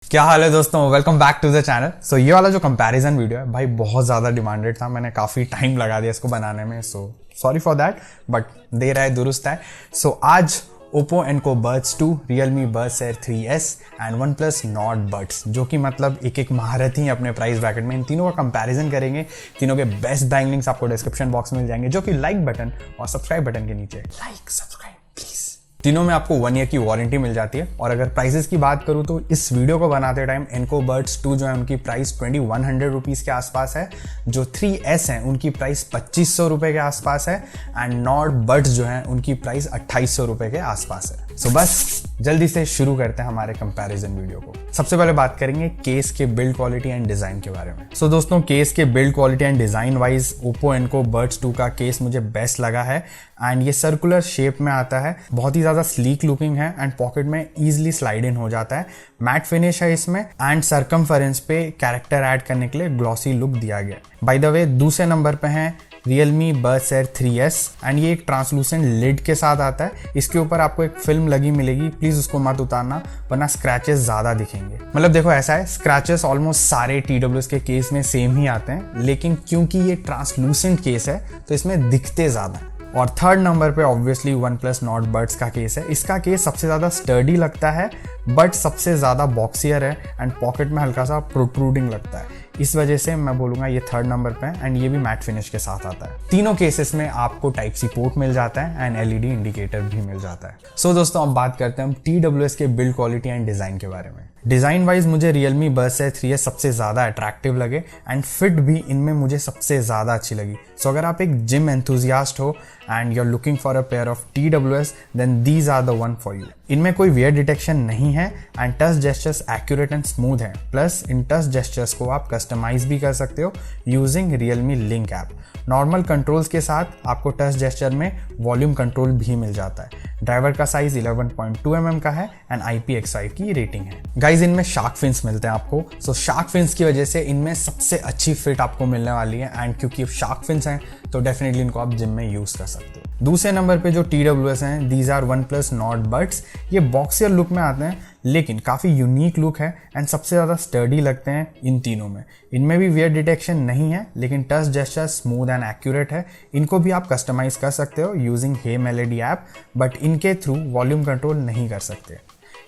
क्या हाल है दोस्तों, welcome back to the channel. So ये वाला जो कंपैरिजन वीडियो है भाई बहुत ज़्यादा डिमांडेड था, मैंने काफ़ी टाइम लगा दिया इसको बनाने में, so sorry for that, but there है दुरुस्त है। सो आज Oppo Enco Buds 2, Realme buds air 3S and one plus Nord buds, जो कि मतलब एक एक महारथी हैं अपने प्राइस ब्रैकेट में, इन तीनों का कंपैरिजन करेंगे। तीनों के बेस्ट बाइंग लिंक्स आपको डिस्क्रिप्शन बॉक्स में मिल जाएंगे, जो कि लाइक बटन और सब्सक्राइब बटन के नीचे। Like subscribe please. तीनों में आपको 1 ईयर की वारंटी मिल जाती है। और अगर प्राइसेस की बात करूं तो इस वीडियो को बनाते टाइम एनको बड्स 2 जो है उनकी प्राइस 2100 रुपीज़ के आसपास है, जो 3S हैं उनकी प्राइस 2500 रुपये के आसपास है, एंड नॉट बड्स जो हैं उनकी प्राइस 2800 रुपये के आसपास है। सो बस जल्दी से शुरू करते हैं हमारे कंपैरिजन वीडियो को। सबसे पहले बात करेंगे केस के बिल्ड क्वालिटी एंड डिज़ाइन के बारे में। सो दोस्तों, केस के build quality and design wise Oppo Enco Buds 2 का केस मुझे बेस्ट लगा है, एंड ये सर्कुलर शेप में आता है, बहुत ही ज़्यादा स्लीक लुकिंग है, एंड पॉकेट में ईजिली स्लाइड इन हो जाता है। मैट फिनिश है इसमें, एंड सरकमफेरेंस पे कैरेक्टर ऐड करने के लिए ग्लॉसी लुक दिया गया। बाय द वे, दूसरे नंबर पे है Realme buds air 3S, and ये एक ट्रांसलूसेंट लिड के साथ आता है। इसके ऊपर आपको एक फिल्म लगी मिलेगी, प्लीज उसको मत उतारना वरना स्क्रैचेस ज्यादा दिखेंगे। मतलब देखो ऐसा है, स्क्रैचेस ऑलमोस्ट सारे TWS के केस में सेम ही आते हैं, लेकिन क्योंकि ये ट्रांसलूसेंट केस है तो इसमें दिखते ज्यादा हैं। और थर्ड नंबर पे obviously one plus Nord buds का केस है। इसका केस सबसे ज़्यादा स्टर्डी लगता है, बट सबसे ज़्यादा बॉक्सियर है, एंड पॉकेट में हल्का सा प्रोट्रूडिंग लगता है। इस वजह से मैं बोलूँगा ये थर्ड नंबर पे है, एंड ये भी मैट फिनिश के साथ आता है। तीनों केसेस में आपको टाइप सी पोर्ट मिल जाता है, एंड LED इंडिकेटर भी मिल जाता है। सो दोस्तों, अब बात करते हैं हम TWS के बिल्ड क्वालिटी एंड डिज़ाइन के बारे में। डिज़ाइन वाइज मुझे रियलमी बड्स एयर 3S सबसे ज़्यादा अट्रैक्टिव लगे, एंड फिट भी इनमें मुझे सबसे ज़्यादा अच्छी लगी। सो अगर आप एक जिम एंथुजियास्ट हो and you are looking for a pair of TWS, then these are the one for you. इनमें कोई वियर डिटेक्शन नहीं है, and touch gestures accurate and smooth है। प्लस इन टच जेस्चर्स को आप कस्टमाइज भी कर सकते हो using Realme link app. Normal controls के साथ आपको टच जेस्चर में वॉल्यूम कंट्रोल भी मिल जाता है। ड्राइवर का साइज 11.2 mm का है, एंड IPX5 की रेटिंग है। गाइज, इनमें शार्क फिन्स मिलते हैं आपको। सो शार्क फिन्स की वजह से इनमें सबसे अच्छी फिट आपको मिलने वाली है, एंड क्योंकि शार्क फिन्स हैं तो डेफिनेटली इनको आप जिम में यूज कर सकते हो। दूसरे नंबर पे जो TWS हैं, these are OnePlus Nord buds. ये बॉक्सियर लुक में आते हैं, लेकिन काफ़ी यूनिक लुक है, एंड सबसे ज़्यादा स्टर्डी लगते हैं इन तीनों में। इनमें भी वियर डिटेक्शन नहीं है, लेकिन touch gesture smooth and accurate है। इनको भी आप कस्टमाइज कर सकते हो using HeyMelody app, but इनके थ्रू वॉल्यूम कंट्रोल नहीं कर सकते।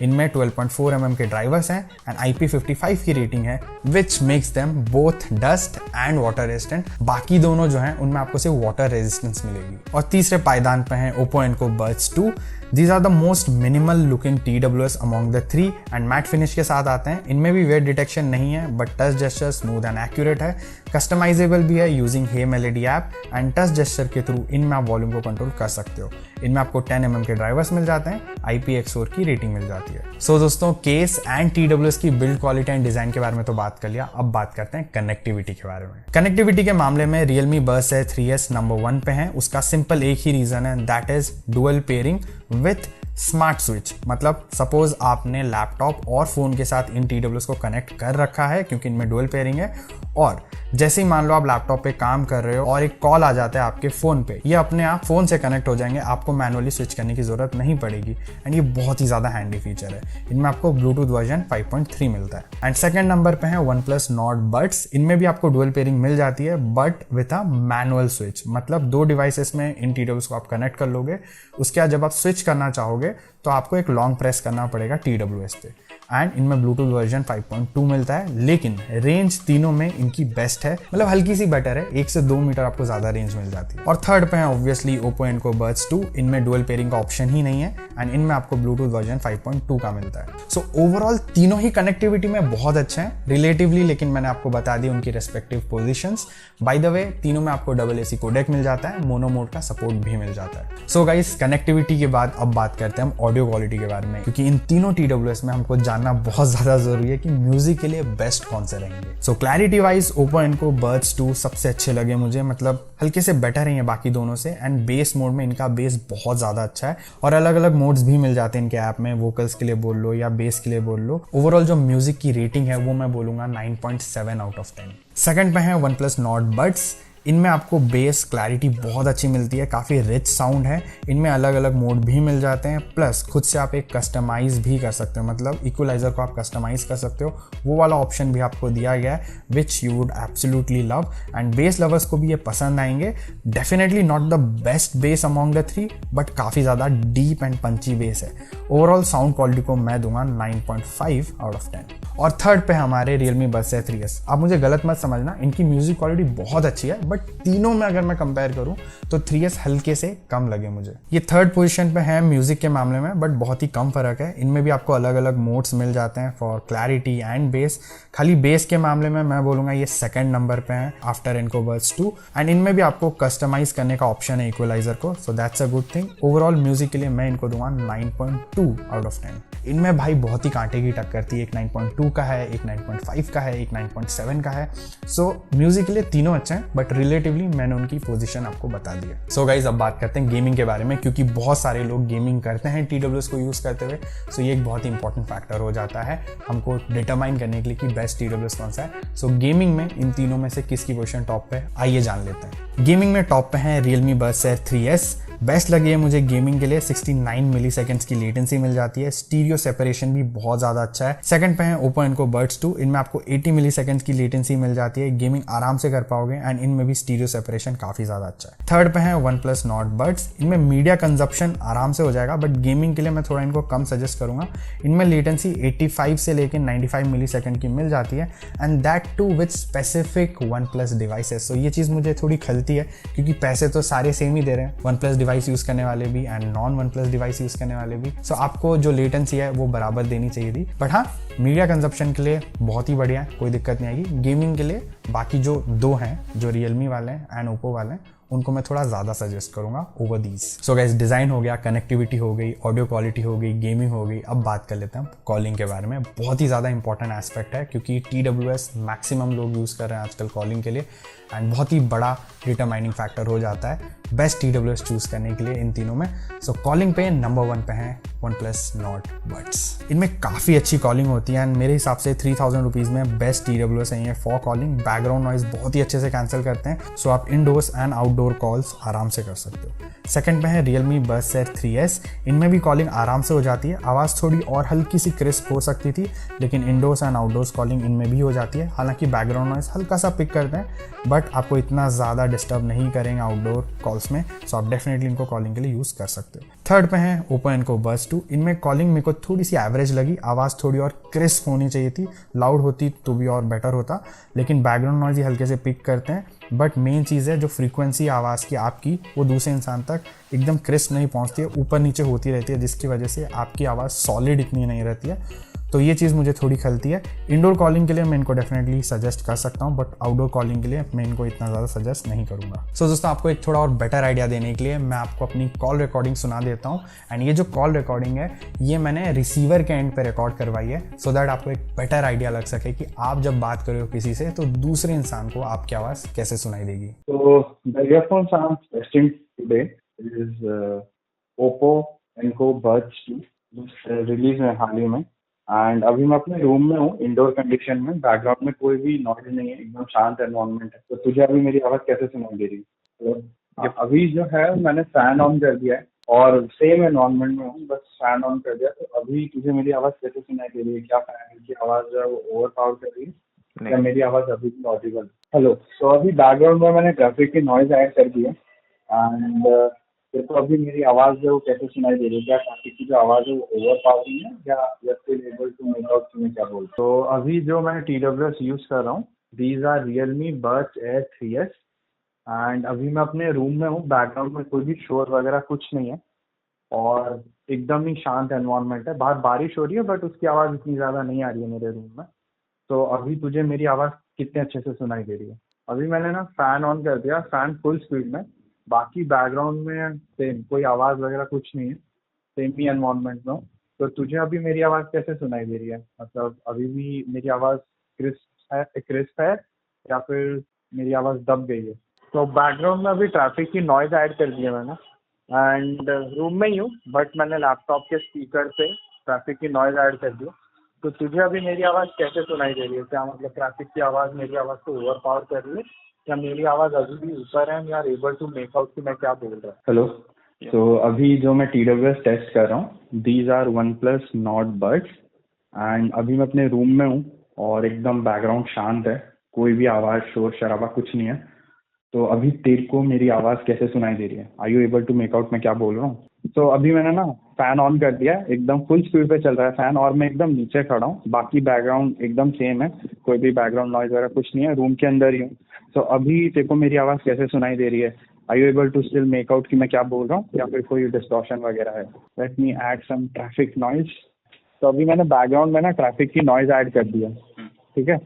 इनमें 12.4 mm के ड्राइवर्स हैं, एंड IP55 की रेटिंग है, which makes them both dust and water resistant. बाकी दोनों जो हैं उनमें आपको सिर्फ वाटर रेजिस्टेंस मिलेगी। और तीसरे पायदान पे हैं Oppo Enco Buds 2। These are the most minimal looking TWS among the three, and matte finish के साथ आते हैं। इनमें भी वेयर डिटेक्शन नहीं है, but touch gesture smooth and accurate है। कस्टमाइजेबल भी है using HeyMelody app, and touch gesture के थ्रू इनमें आप वॉल्यूम को कंट्रोल कर सकते हो। इनमें आपको 10 mm के ड्राइवर्स मिल जाते हैं, IPX4 की रेटिंग मिल जाती है। सो दोस्तों, केस एंड TWS की बिल्ड क्वालिटी एंड डिजाइन के बारे में तो बात कर लिया, अब बात करते हैं कनेक्टिविटी के बारे में। कनेक्टिविटी के मामले में Realme buds air 3S number 1 पे है। उसका सिंपल एक ही रीजन है, that is dual pairing with smart switch. मतलब सपोज आपने लैपटॉप और फोन के साथ इन TWS को कनेक्ट कर रखा है, क्योंकि इनमें डुअल पेयरिंग है, और जैसे ही मान लो आप लैपटॉप पे काम कर रहे हो और एक कॉल आ जाता है आपके फोन पे, ये अपने आप फोन से कनेक्ट हो जाएंगे, आपको मैनुअली स्विच करने की जरूरत नहीं पड़ेगी, एंड ये बहुत ही ज्यादा हैंडी फीचर है। इनमें आपको ब्लूटूथ वर्जन 5.3 मिलता है। एंड सेकंड नंबर पे है वन प्लस नॉट बड्स। इनमें भी आपको डुअल पेयरिंग मिल जाती है, but with a manual switch. मतलब 2 डिवाइसेस में इन TWS को आप कनेक्ट कर लोगे, उसके बाद जब आप स्विच करना चाहोगे तो आपको एक लॉन्ग प्रेस करना पड़ेगा TWS पे। एंड इनमें ब्लूटूथ वर्जन 5.2 मिलता है, लेकिन रेंज तीनों में इनकी बेस्ट है, मतलब हल्की सी बेटर है, 1 से 2 मीटर आपको ज्यादा रेंज मिल जाती है। और थर्ड पे है ऑब्वियसली ओप्पो एनको बड्स 2। इनमें डुअल पेयरिंग का ऑप्शन ही नहीं है, एंड इनमें आपको ब्लूटूथ वर्जन 5.2 का मिलता है। सो ओवरऑल तीनों ही कनेक्टिविटी में बहुत अच्छे हैं रिलेटिवली, लेकिन मैंने आपको बता दी उनकी respective positions. By the way, तीनों में आपको डबल AC कोडेक मिल जाता है, मोनो मोड का सपोर्ट भी मिल जाता है। सो गाइस, कनेक्टिविटी के बाद अब बात करते हैं हम ऑडियो क्वालिटी के बारे में, क्योंकि इन तीनों TWS में हमको जानना बहुत ज्यादा जरूरी है कि म्यूजिक के लिए बेस्ट कौन से रहेंगे। So clarity wise Oppo Enco Buds 2 सबसे अच्छे लगे मुझे, मतलब हल्के से बेटर है ये बाकी दोनों से। एंड बेस मोड में इनका बेस बहुत ज्यादा अच्छा है, और अलग अलग मोड्स भी मिल जाते हैं इनके ऐप में, वोकल्स के लिए बोल लो या बेस के लिए बोल लो। ओवरऑल जो म्यूजिक की रेटिंग है वो मैं बोलूंगा 9.7 आउट ऑफ 10। सेकंड पे है वन प्लस नॉट बड्स। इनमें आपको बेस क्लैरिटी बहुत अच्छी मिलती है, काफ़ी रिच साउंड है। इनमें अलग अलग मोड भी मिल जाते हैं, प्लस खुद से आप एक कस्टमाइज़ भी कर सकते हो, मतलब इक्वलाइज़र को आप कस्टमाइज़ कर सकते हो, वो वाला ऑप्शन भी आपको दिया गया है, which you would absolutely love. And base lovers को भी ये पसंद आएंगे। Definitely not the best base among the three, but काफ़ी ज़्यादा डीप एंड पंची बेस है। ओवरऑल साउंड क्वालिटी को मैं दूंगा 9.5 आउट ऑफ 10। और थर्ड पे हमारे Realme Buds है 3S। आप मुझे गलत मत समझना, इनकी म्यूजिक क्वालिटी बहुत अच्छी है, बट तीनों में अगर मैं कंपेयर करूं तो 3S हल्के से कम लगे मुझे। ये थर्ड पोजीशन पे है म्यूजिक के मामले में, बट बहुत ही कम फर्क है। इनमें भी आपको अलग अलग मोड्स मिल जाते हैं फॉर क्लैरिटी एंड बेस। खाली बेस के मामले में मैं बोलूंगा ये सेकंड नंबर पे है आफ्टर Encode Buds 2। एंड इनमें भी आपको कस्टमाइज करने का ऑप्शन है इक्वलाइजर को, so that's a good thing. Overall music के लिए मैं इनको दूंगा 9.2 आउट ऑफ 10। इनमें भाई बहुत ही कांटे की टक्कर थी, एक 9.2 का है, एक 9.5 का है, एक 9.7 का है। सो म्यूजिक के लिए तीनों अच्छे हैं, बट रिलेटिवली मैंने उनकी पोजीशन आपको बता दी है। सो गाइज अब बात करते हैं गेमिंग के बारे में, क्योंकि बहुत सारे लोग गेमिंग करते हैं TWS को यूज करते हुए। सो ये एक बहुत ही इंपॉर्टेंट फैक्टर हो जाता है हमको डिटरमाइन करने के लिए कि बेस्ट TWS कौन सा है। सो गेमिंग में इन तीनों में से किसकी पोजीशन टॉप पे, आइए जान लेते हैं। गेमिंग में टॉप पे है Realme Buds Air 3S। Best लगी है मुझे गेमिंग के लिए, 69 मिली सेकेंड्स की लेटेंसी मिल जाती है, स्टीरियो सेपरेशन भी बहुत ज़्यादा अच्छा है। सेकंड पे है Oppo Enco Buds 2। इनमें आपको 80 मिली सेकेंड्स की लेटेंसी मिल जाती है, गेमिंग आराम से कर पाओगे, एंड इनमें भी स्टीरियो सेपरेशन काफ़ी ज़्यादा अच्छा है। थर्ड पे है OnePlus Nord Buds। इनमें मीडिया कंजप्शन आराम से हो जाएगा, बट गेमिंग के लिए मैं थोड़ा इनको कम सजेस्ट करूँगा। इनमें लेटेंसी 85 से लेकर 95 मिली सेकेंड की मिल जाती है, and that too with specific OnePlus devices. So ये चीज़ मुझे थोड़ी खलती है, क्योंकि पैसे तो सारे सेम ही दे रहे हैं, OnePlus डिवाइस यूज़ करने वाले भी and non OnePlus device use करने वाले भी। सो आपको जो लेटेंसी है वो बराबर देनी चाहिए थी। बट हाँ, मीडिया कंजप्शन के लिए बहुत ही बढ़िया है, कोई दिक्कत नहीं आएगी। गेमिंग के लिए बाकी जो दो हैं, जो Realme वाले हैं एंड Oppo वाले हैं, उनको मैं थोड़ा ज़्यादा सजेस्ट करूंगा over these. So guys, design हो गया, कनेक्टिविटी हो गई, ऑडियो क्वालिटी हो गई, गेमिंग हो गई। अब बात कर लेते हैं कॉलिंग के बारे में। बहुत ही ज़्यादा इंपॉर्टेंट एस्पेक्ट है, क्योंकि TWS मैक्सिमम लोग यूज़ कर रहे हैं आजकल कॉलिंग के लिए, एंड बहुत ही बड़ा डिटरमाइनिंग फैक्टर हो जाता है बेस्ट TWS चूज़ करने के लिए इन तीनों में। सो कॉलिंग पे नंबर 1 पे है OnePlus Nord Buds। इनमें काफ़ी अच्छी कॉलिंग होती है, एंड मेरे हिसाब से 3000 रुपीज़ में बेस्ट TWS है ये फॉर कॉलिंग। बैकग्राउंड नॉइज बहुत ही अच्छे से कैंसिल करते हैं, सो आप इंडोर्स एंड आउटडोर कॉल्स आराम से कर सकते हो। सेकंड पे है Realme Buds Air 3S। इनमें भी कॉलिंग आराम से हो जाती है, आवाज़ थोड़ी और हल्की सी क्रिस्प हो सकती थी, लेकिन इंडोर्स एंड आउटडोर्स कॉलिंग इनमें भी हो जाती है। हालांकि बैकग्राउंड नॉइज हल्का सा पिक करते हैं, बट आपको इतना ज़्यादा डिस्टर्ब नहीं करेंगे आउटडोर कॉल्स में, सो आप डेफिनेटली इनको कॉलिंग के लिए यूज़ कर सकते हो। थर्ड पे है Oppo Enco Buds 2। इनमें कॉलिंग मेरे को थोड़ी सी एवरेज लगी, आवाज़ थोड़ी और क्रिस्प होनी चाहिए थी, लाउड होती तो भी और बेटर होता, लेकिन बैकग्राउंड नॉइज ही हल्के से पिक करते हैं। बट मेन चीज़ है जो फ्रीक्वेंसी आवाज़ की आपकी, वो दूसरे इंसान तक एकदम क्रिस्प नहीं पहुंचती है, ऊपर नीचे होती रहती है, जिसकी वजह से आपकी आवाज़ सॉलिड इतनी नहीं रहती है। तो ये चीज़ मुझे थोड़ी खलती है। इंडोर कॉलिंग के लिए मैं इनको डेफिनेटली सजेस्ट कर सकता हूँ, बट आउटडोर कॉलिंग के लिए मैं इनको इतना ज़्यादा सजेस्ट नहीं करूँगा। सो दोस्तों, आपको एक थोड़ा और बेटर आइडिया देने के लिए मैं आपको अपनी कॉल रिकॉर्डिंग सुना देता हूँ। एंड ये जो कॉल रिकॉर्डिंग है, ये मैंने रिसीवर के एंड पे रिकॉर्ड करवाई है, सो दैट आपको एक बेटर आइडिया लग सके कि आप जब बात कर रहे हो किसी से, तो दूसरे इंसान को आपकी आवाज़ कैसे सुनाई देगी। So the earphones I'm testing today is Oppo Enco Buds 2, release है हाल ही में। एंड अभी मैं अपने रूम में हूँ, इंडोर कंडीशन में, बैकग्राउंड में कोई भी नॉइज नहीं है, एकदम शांत एनवायरनमेंट है। तो तुझे अभी मेरी आवाज़ कैसे सुनाई दे रही है? तो अभी जो है मैंने फैन ऑन कर दिया है और सेम एनवायरनमेंट में हूँ, बस फैन ऑन कर दिया। तो अभी तुझे मेरी आवाज़ कैसे सुनाई दे रही है? क्या फैन की आवाज़ जो है वो ओवर पावर कर रही है, या मेरी आवाज़ अभी भी ऑडिबल? हेलो, तो अभी बैकग्राउंड में मैंने ट्रैफिक की नॉइज ऐड कर दी है, एंड तेरे को अभी मेरी आवाज़ जो कैसे सुनाई दे रही है? क्या ट्रैफिक की जो आवाज़ है वो ओवर पावरिंग है, या still able to make out तुम्हें क्या बोल? तो अभी जो मैं TWS यूज़ कर रहा हूँ, these are Realme Buds Air 3S। And अभी मैं अपने रूम में हूँ, बैकग्राउंड में कोई भी शोर वगैरह कुछ नहीं है, और एकदम ही शांत एनवायरनमेंट है। बाहर बारिश हो रही है, बट उसकी आवाज़ इतनी ज़्यादा नहीं आ रही है मेरे रूम में। तो अभी तुझे मेरी आवाज़ कितने अच्छे से सुनाई दे रही है? अभी मैंने ना फ़ैन ऑन कर दिया, फ़ैन फुल स्पीड में, बाकी बैकग्राउंड में सेम कोई आवाज़ वगैरह कुछ नहीं है, सेम ही एनवायरनमेंट में हूँ। तो तुझे अभी मेरी आवाज़ कैसे सुनाई दे रही है? मतलब अभी भी मेरी आवाज़ क्रिस्प है, या फिर मेरी आवाज़ दब गई है? तो बैकग्राउंड में अभी ट्रैफिक की नॉइज़ ऐड कर दी है मैंने, एंड रूम में ही हूँ, बट मैंने लैपटॉप के स्पीकर से ट्रैफिक की नॉइज़ ऐड कर दी। तो तुझे अभी मेरी आवाज़ कैसे सुनाई दे रही है? क्या मतलब ट्रैफिक की आवाज़ मेरी आवाज़ को ओवर पावर कर रही है, क्या मेरी आवाज अभी भी ऊपर है? या एबल टू मेक आउट कि मैं क्या बोल रहा हूँ? हेलो। तो अभी जो मैं TWS टेस्ट कर रहा हूँ, these are OnePlus Nord buds, and अभी मैं अपने रूम में हूँ और एकदम बैकग्राउंड शांत है, कोई भी आवाज शोर शराबा कुछ नहीं है। तो अभी तेरे को मेरी आवाज कैसे सुनाई दे रही है? Are you able to make out मैं क्या बोल रहा हूँ? तो अभी मैंने ना फैन ऑन कर दिया है, एकदम फुल स्पीड पे चल रहा है फैन, और मैं एकदम नीचे खड़ा हूँ, बाकी बैकग्राउंड एकदम सेम है, कोई भी बैकग्राउंड नॉइज वगैरह कुछ नहीं है, रूम के अंदर ही हूँ। तो अभी तेरे को मेरी आवाज कैसे सुनाई दे रही है? Are you able to still make out कि मैं क्या बोल रहा हूँ, या फिर कोई डिस्टॉर्शन वगैरह है? Let me add some traffic noise. तो अभी मैंने बैकग्राउंड में ना ट्रैफिक की नॉइज ऐड कर दिया, ठीक है?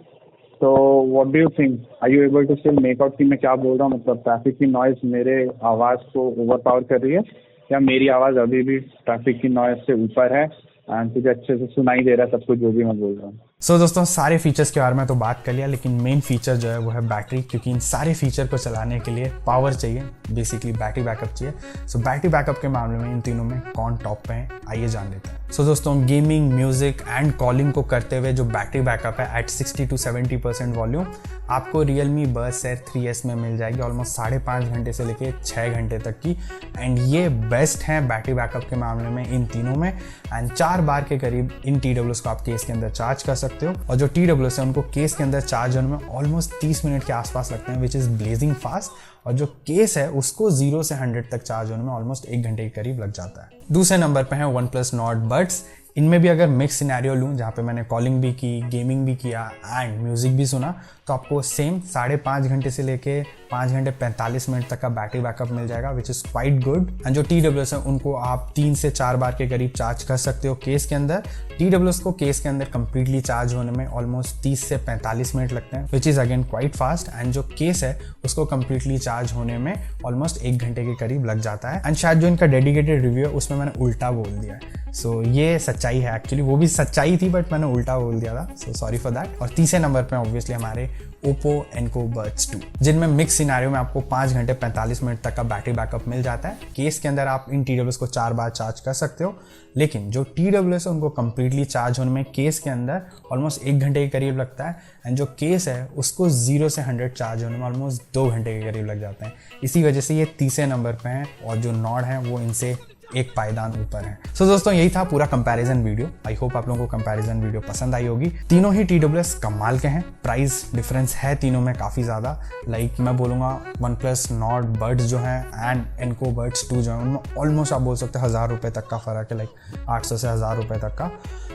तो what do you think, are you able to still make out कि मैं क्या बोल रहा हूँ? मतलब ट्रैफिक की नॉइज मेरे आवाज़ को ओवर पावर कर रही है, या मेरी आवाज़ अभी भी ट्रैफिक की नॉइज से ऊपर है एंड तुझे अच्छे से सुनाई दे रहा है सब कुछ जो भी मैं बोल रहा हूँ? सो दोस्तों, सारे फीचर्स के बारे में तो बात कर लिया, लेकिन मेन फीचर जो है वो है बैटरी, क्योंकि इन सारे फीचर को चलाने के लिए पावर चाहिए, बेसिकली बैटरी बैकअप चाहिए। सो बैटरी बैकअप के मामले में इन तीनों में कौन टॉप पे है, आइए जान लेते हैं। सो दोस्तों, गेमिंग, म्यूजिक एंड कॉलिंग को करते हुए जो बैटरी बैकअप है एट 60 to 70% वॉल्यूम आपको Realme Buds Air 3S में मिल जाएगी, ऑलमोस्ट 5.5 घंटे से लेके 6 घंटे तक की। एंड ये बेस्ट है बैटरी बैकअप के मामले में इन तीनों में। एंड 4 बार के करीब इन TWS को आप केस के अंदर चार्ज कर सकते हो, और जो TWS है उनको केस के अंदर चार्ज होने में ऑलमोस्ट 30 मिनट के आसपास लगते हैं, विच इज़ ब्लेजिंग फास्ट। और जो केस है उसको 0 से 100 तक चार्ज होने में ऑलमोस्ट 1 घंटे के करीब लग जाता है। दूसरे नंबर पे है OnePlus Nord Buds। इनमें भी अगर मिक्स सिनेरियो लूँ, जहाँ पे मैंने कॉलिंग भी की, गेमिंग भी किया एंड म्यूजिक भी सुना, तो आपको सेम 5.5 घंटे से लेके 5 घंटे 45 मिनट तक का बैटरी बैकअप मिल जाएगा, which is quite good. And जो TWS है उनको आप 3 से 4 बार के करीब चार्ज कर सकते हो केस के अंदर। TWS को केस के अंदर कंप्लीटली चार्ज होने में ऑलमोस्ट 30 से 45 मिनट लगते हैं, which is again quite fast. And जो केस है उसको कंप्लीटली चार्ज होने में ऑलमोस्ट 1 घंटे के करीब लग जाता है। एंड शायद जो इनका डेडिकेटेड रिव्यू है उसमें मैंने उल्टा बोल दिया है, सो ये सच्चाई है, एक्चुअली वो भी सच्चाई थी बट मैंने उल्टा बोल दिया था, सो सॉरी फॉर दैट। और तीसरे नंबर पे ऑब्वियसली हमारे Oppo Enco Buds 2, जिनमें मिक्स सिनेरियो में आपको 5 घंटे 45 मिनट तक का बैटरी बैकअप मिल जाता है। केस के अंदर आप इन TWS को 4 बार चार्ज कर सकते हो, लेकिन जो TWS है उनको कंप्लीटली चार्ज होने में केस के अंदर ऑलमोस्ट 1 घंटे के करीब लगता है। एंड जो केस है उसको 0 से 100 चार्ज होने में ऑलमोस्ट 2 घंटे के करीब लग जाते हैं। इसी वजह से ये तीसरे नंबर पे हैं, और जो नॉड है वो इनसे एक पायदान ऊपर है। सो दोस्तों, यही था पूरा कंपैरिजन वीडियो। आई होप आप लोगों को कंपैरिजन वीडियो पसंद आई होगी। तीनों ही TWS कमाल के हैं, प्राइस डिफरेंस है तीनों में काफ़ी ज़्यादा। लाइक मैं बोलूँगा OnePlus Nord Buds जो है एंड Enco Buds 2 जो है, उनमें ऑलमोस्ट आप बोल सकते हैं 1000 रुपये तक का फ़र्क है, लाइक 800 से 1000 रुपये तक का।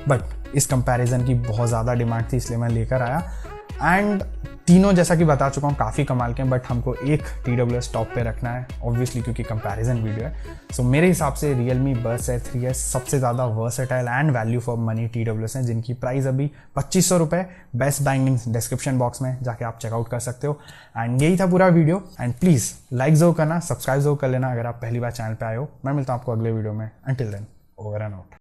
बट इस कंपैरिजन की बहुत ज़्यादा डिमांड थी, इसलिए मैं लेकर आया। एंड तीनों जैसा कि बता चुका हूँ काफ़ी कमाल के हैं, बट हमको एक TWS टॉप पे रखना है ऑब्वियसली, क्योंकि कंपैरिजन वीडियो है। सो मेरे हिसाब से Realme Buds Air 3S सबसे ज़्यादा versatile and value for money TWS हैं, जिनकी प्राइस अभी 2500 रुपये। Best buying link description box में जाके आप चेकआउट कर सकते हो। एंड यही था पूरा वीडियो। एंड प्लीज़ लाइक जरूर करना, सब्सक्राइब जरूर कर लेना अगर आप पहली बार चैनल पर आए हो। मैं मिलता हूँ आपको अगले वीडियो में। Until then, over and out.